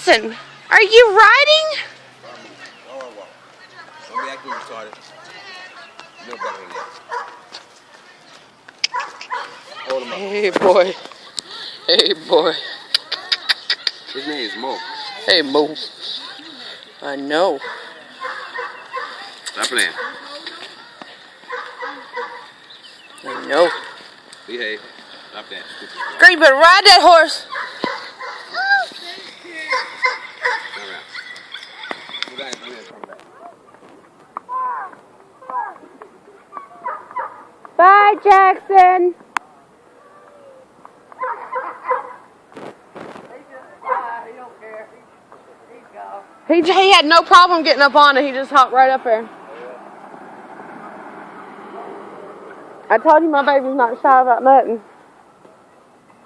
Jackson, are you riding? Don't be acting retarded. You know better than that. Hold him up. Hey, boy. Hey, boy. His name is Mo. Hey, Mo. I know. Stop playing. I know. Behave. Stop that. Girl, you better ride that horse. Turn around. You guys, I'm gonna come back. Bye, Jackson. He had no problem getting up on it. He just hopped right up there. I told you my baby's not shy about nothing.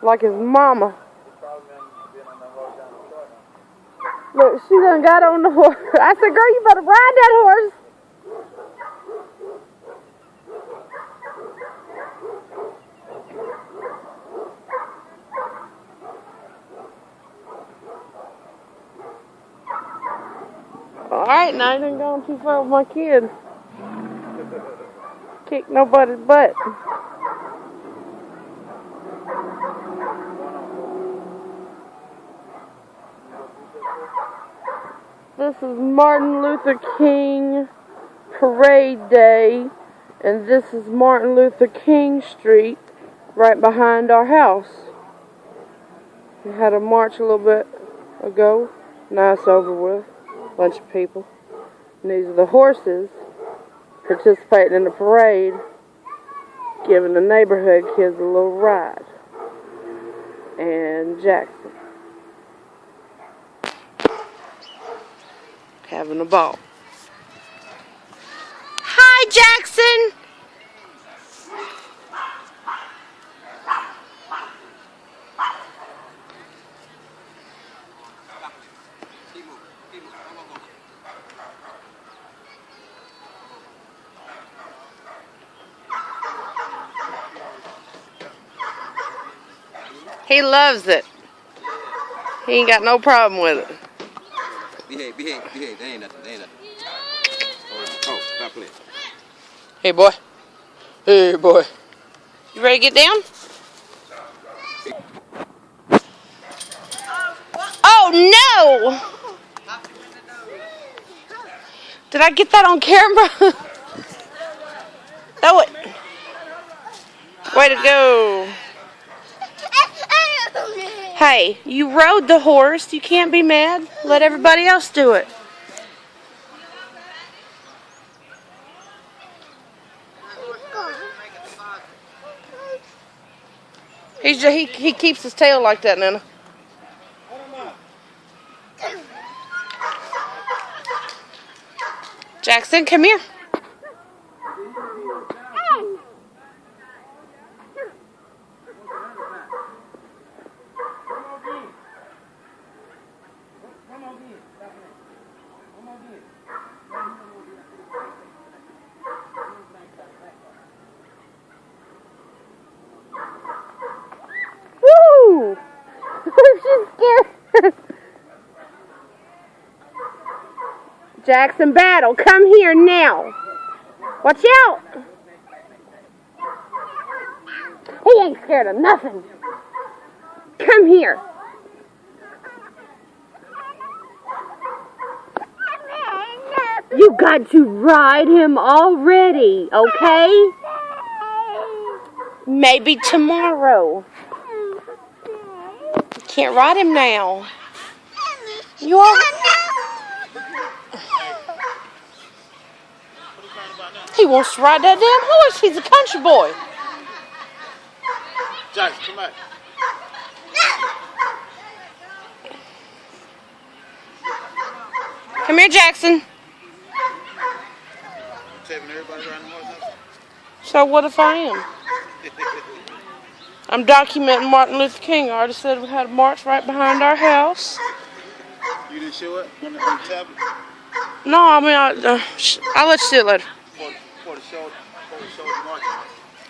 Like his mama. Look, she done got on the horse. I said, girl, you better ride that horse. Alright, now I done gone too far with my kid. Kick nobody's butt. This is Martin Luther King Parade Day, and this is Martin Luther King Street right behind our house. We had a march a little bit ago. Now it's over with. Bunch of people. And these are the horses participating in the parade, giving the neighborhood kids a little ride. And Jackson having a ball. Hi, Jackson! He loves it. He ain't got no problem with it. Behave. That ain't nothing. Oh, stop playing. Hey, boy. Hey, boy. You ready to get down? Oh, no! Did I get that on camera? Throw it. Way to go. Hey, you rode the horse. You can't be mad. Let everybody else do it. He keeps his tail like that, Nana. Jackson, come here. Woo! She's scared. Jackson Battle, come here now. Watch out. He ain't scared of nothing. Come here. You got to ride him already, okay? Maybe tomorrow. You can't ride him now. You are. He wants to ride that damn horse. He's a country boy. Jackson, come back. Come here, Jackson. Taping everybody riding the horse up? So what if I am? I'm documenting Martin Luther King. I already said we had a march right behind our house. You didn't show it on the tablet? No, I mean, I'll let you see it later. For the show march.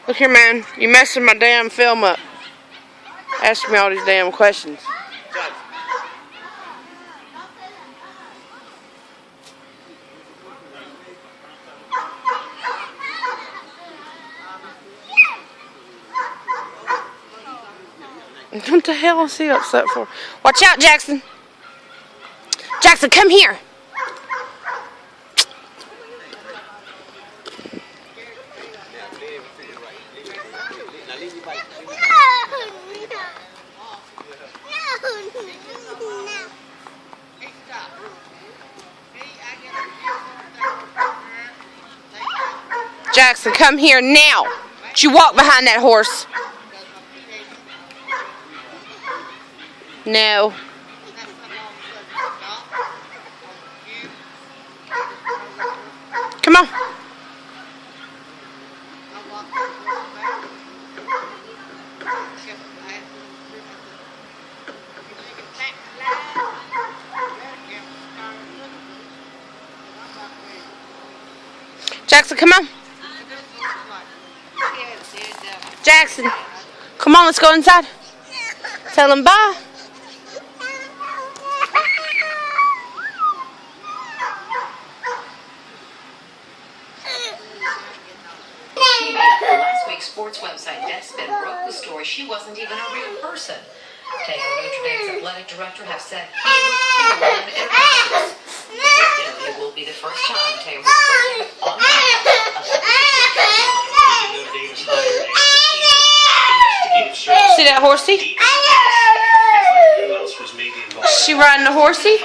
Look here, man. You messing my damn film up. Asking me all these damn questions. Jackson. What the hell is he upset for? Watch out, Jackson. Jackson, come here. Jackson, come here now. Don't you walk behind that horse. No. Come on. Jackson, come on. Jackson, come on, let's go inside. Tell him bye. Last week's sports website Deadspin broke the story she wasn't even a real person. Taylor, Notre Dame's athletic director, have said he was cool in interviews. It will be the first time Taylor was spoken on See that horsey? She riding a horsey?